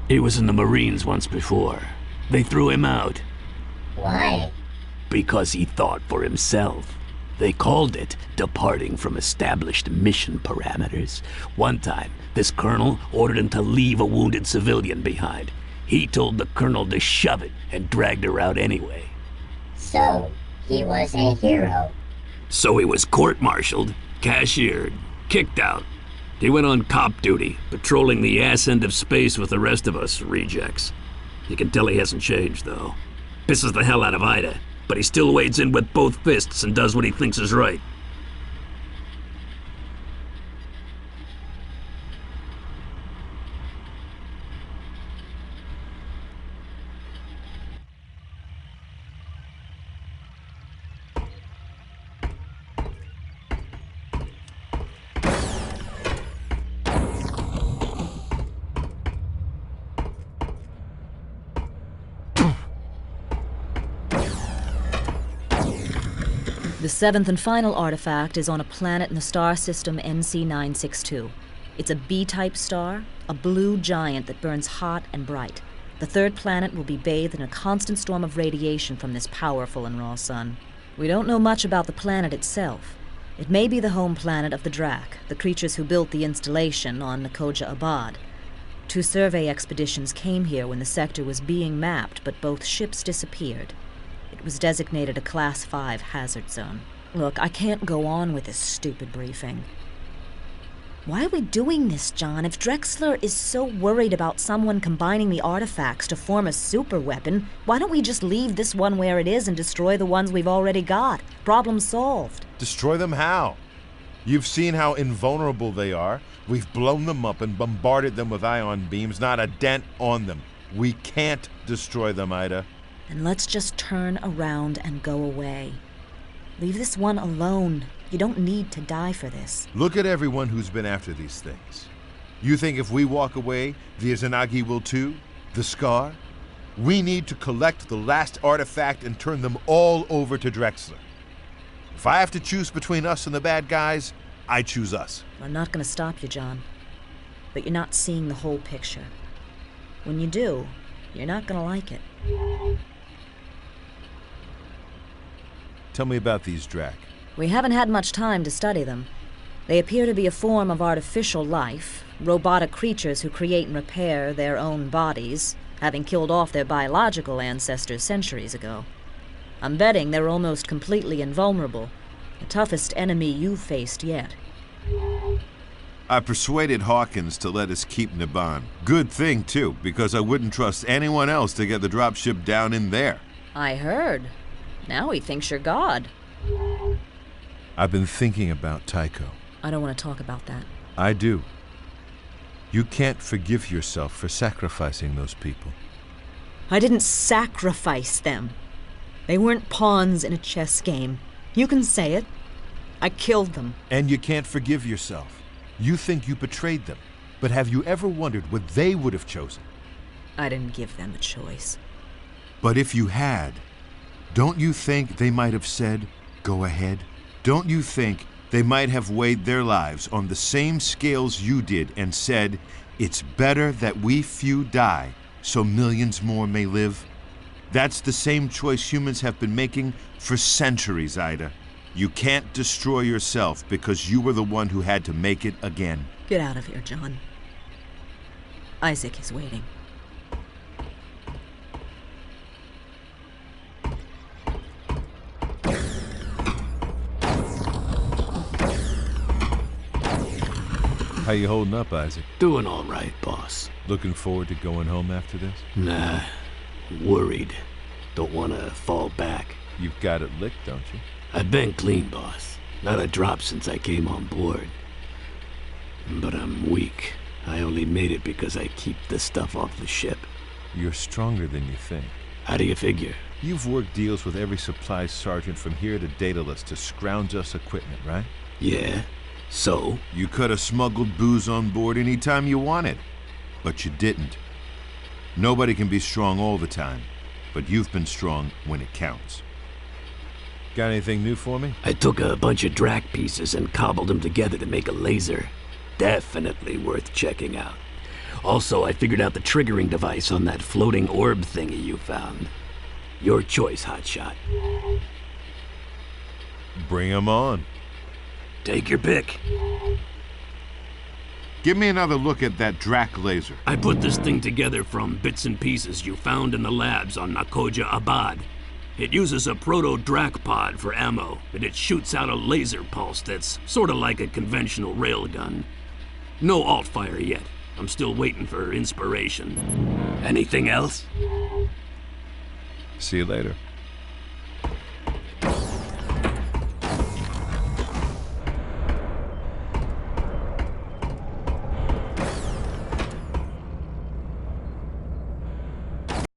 He was in the Marines once before. They threw him out. Why? Because he thought for himself. They called it departing from established mission parameters. One time, this colonel ordered him to leave a wounded civilian behind. He told the colonel to shove it and dragged her out anyway. So, he was a hero. So he was court-martialed, cashiered, kicked out. He went on cop duty, patrolling the ass end of space with the rest of us rejects. You can tell he hasn't changed, though. Pisses the hell out of Ida, but he still wades in with both fists and does what he thinks is right. The seventh and final artifact is on a planet in the star system NC962. It's a B-type star, a blue giant that burns hot and bright. The third planet will be bathed in a constant storm of radiation from this powerful and raw sun. We don't know much about the planet itself. It may be the home planet of the Drak, the creatures who built the installation on Nakoja Abad. 2 survey expeditions came here when the sector was being mapped, but both ships disappeared. It was designated a Class 5 hazard zone. Look, I can't go on with this stupid briefing. Why are we doing this, John? If Drexler is so worried about someone combining the artifacts to form a super weapon, why don't we just leave this one where it is and destroy the ones we've already got? Problem solved. Destroy them how? You've seen how invulnerable they are. We've blown them up and bombarded them with ion beams, not a dent on them. We can't destroy them, Ida. Then let's just turn around and go away. Leave this one alone. You don't need to die for this. Look at everyone who's been after these things. You think if we walk away, the Izanagi will too? The Scar? We need to collect the last artifact and turn them all over to Drexler. If I have to choose between us and the bad guys, I choose us. I'm not going to stop you, John. But you're not seeing the whole picture. When you do, you're not going to like it. Tell me about these Drak. We haven't had much time to study them. They appear to be a form of artificial life, robotic creatures who create and repair their own bodies, having killed off their biological ancestors centuries ago. I'm betting they're almost completely invulnerable, the toughest enemy you've faced yet. I persuaded Hawkins to let us keep Niban. Good thing, too, because I wouldn't trust anyone else to get the dropship down in there. I heard. Now he thinks you're God. I've been thinking about Tycho. I don't want to talk about that. I do. You can't forgive yourself for sacrificing those people. I didn't sacrifice them. They weren't pawns in a chess game. You can say it. I killed them. And you can't forgive yourself. You think you betrayed them. But have you ever wondered what they would have chosen? I didn't give them a choice. But if you had, don't you think they might have said, go ahead? Don't you think they might have weighed their lives on the same scales you did and said, it's better that we few die so millions more may live? That's the same choice humans have been making for centuries, Ida. You can't destroy yourself because you were the one who had to make it again. Get out of here, John. Isaac is waiting. How you holding up, Isaac? Doing all right, boss. Looking forward to going home after this? Nah, worried. Don't want to fall back. You've got it licked, don't you? I've been clean, boss. Not a drop since I came on board. But I'm weak. I only made it because I keep the stuff off the ship. You're stronger than you think. How do you figure? You've worked deals with every supply sergeant from here to Daedalus to scrounge us equipment, right? Yeah. So? You could have smuggled booze on board anytime you wanted, but you didn't. Nobody can be strong all the time, but you've been strong when it counts. Got anything new for me? I took a bunch of Drak pieces and cobbled them together to make a laser. Definitely worth checking out. Also, I figured out the triggering device on that floating orb thingy you found. Your choice, Hotshot. Bring 'em on. Take your pick. Give me another look at that Drac laser. I put this thing together from bits and pieces you found in the labs on Nakoja Abad. It uses a proto-Drac pod for ammo, and it shoots out a laser pulse that's sort of like a conventional railgun. No alt-fire yet. I'm still waiting for inspiration. Anything else? See you later.